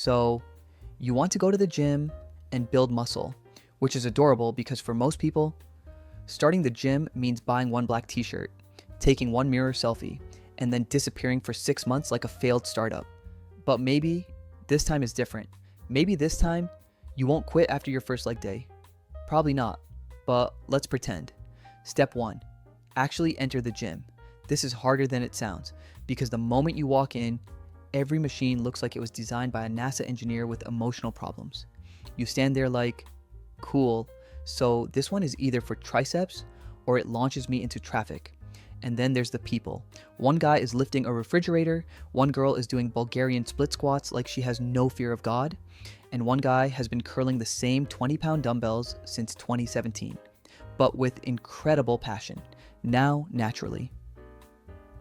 So you want to go to the gym and build muscle, which is adorable because for most people, starting the gym means buying one black t-shirt, taking one mirror selfie, and then disappearing for 6 months like a failed startup. But maybe this time is different. Maybe this time you won't quit after your first leg day. Probably not, but let's pretend. Step 1, actually enter the gym. This is harder than it sounds because the moment you walk in, every machine looks like it was designed by a NASA engineer with emotional problems. You stand there like, cool, so this one is either for triceps or it launches me into traffic. And then there's the people. One guy is lifting a refrigerator, one girl is doing Bulgarian split squats like she has no fear of God, and one guy has been curling the same 20-pound dumbbells since 2017, but with incredible passion, now naturally.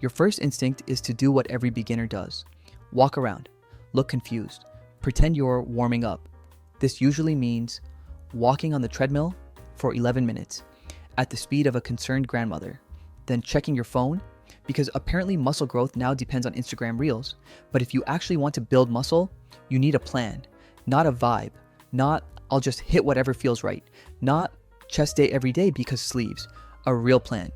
Your first instinct is to do what every beginner does. Walk around, look confused, pretend you're warming up. This usually means walking on the treadmill for 11 minutes at the speed of a concerned grandmother, then checking your phone, because apparently muscle growth now depends on Instagram Reels. But if you actually want to build muscle, you need a plan, not a vibe, not I'll just hit whatever feels right, not chest day every day because sleeves, a real plan.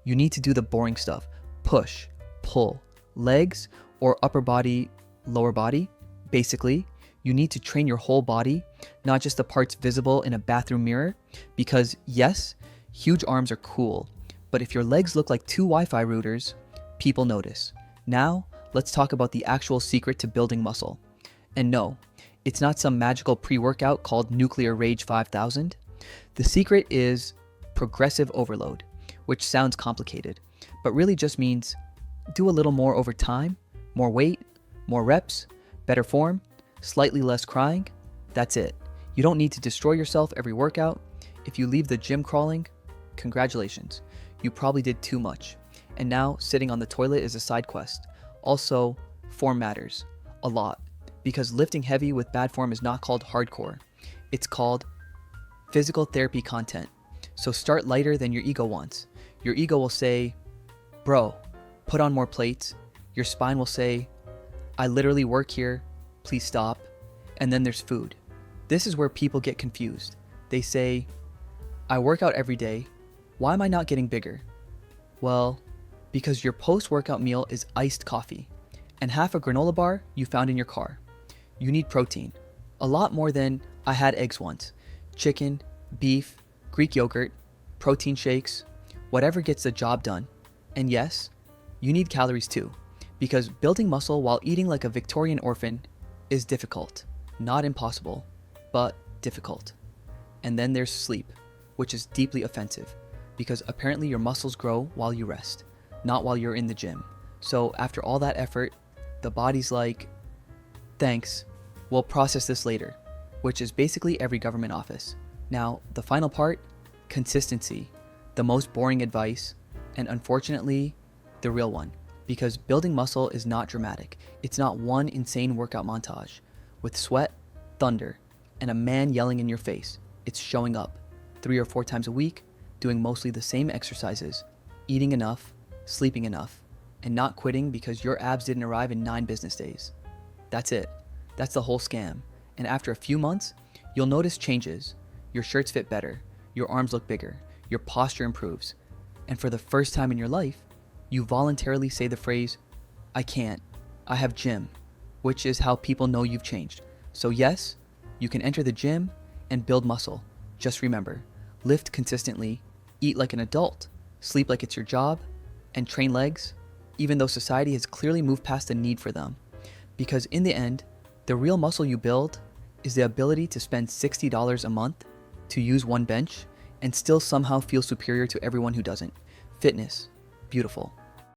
You need to do the boring stuff, push, pull, legs or upper body, lower body. Basically, you need to train your whole body, not just the parts visible in a bathroom mirror, because yes, huge arms are cool, but if your legs look like two Wi-Fi routers, people notice. Now, let's talk about the actual secret to building muscle. And no, it's not some magical pre-workout called Nuclear Rage 5000. The secret is progressive overload, which sounds complicated, but really just means do a little more over time, more weight, more reps, better form, slightly less crying. That's it. You don't need to destroy yourself every workout. If you leave the gym crawling, congratulations. You probably did too much. And now sitting on the toilet is a side quest. Also, form matters a lot because lifting heavy with bad form is not called hardcore. It's called physical therapy content. So start lighter than your ego wants. Your ego will say, bro, put on more plates. Your spine will say, I literally work here, please stop. And then there's food. This is where people get confused. They say, I work out every day. Why am I not getting bigger? Well, because your post-workout meal is iced coffee and half a granola bar you found in your car. You need protein. A lot more than I had eggs once. Chicken, beef, Greek yogurt, protein shakes, whatever gets the job done. And yes, you need calories too, because building muscle while eating like a Victorian orphan is difficult. Not impossible, but difficult. And then there's sleep, which is deeply offensive, because apparently your muscles grow while you rest, not while you're in the gym. So after all that effort, the body's like, thanks, we'll process this later, which is basically every government office. Now, the final part, consistency, the most boring advice, and unfortunately, the real one. Because building muscle is not dramatic. It's not one insane workout montage with sweat, thunder, and a man yelling in your face. It's showing up 3 or 4 times a week, doing mostly the same exercises, eating enough, sleeping enough, and not quitting because your abs didn't arrive in 9 business days. That's it. That's the whole scam. And after a few months, you'll notice changes. Your shirts fit better, your arms look bigger, your posture improves. And for the first time in your life, you voluntarily say the phrase, I can't, I have gym, which is how people know you've changed. So yes, you can enter the gym and build muscle. Just remember, lift consistently, eat like an adult, sleep like it's your job, and train legs, even though society has clearly moved past the need for them. Because in the end, the real muscle you build is the ability to spend $60 a month to use one bench and still somehow feel superior to everyone who doesn't. Fitness, beautiful.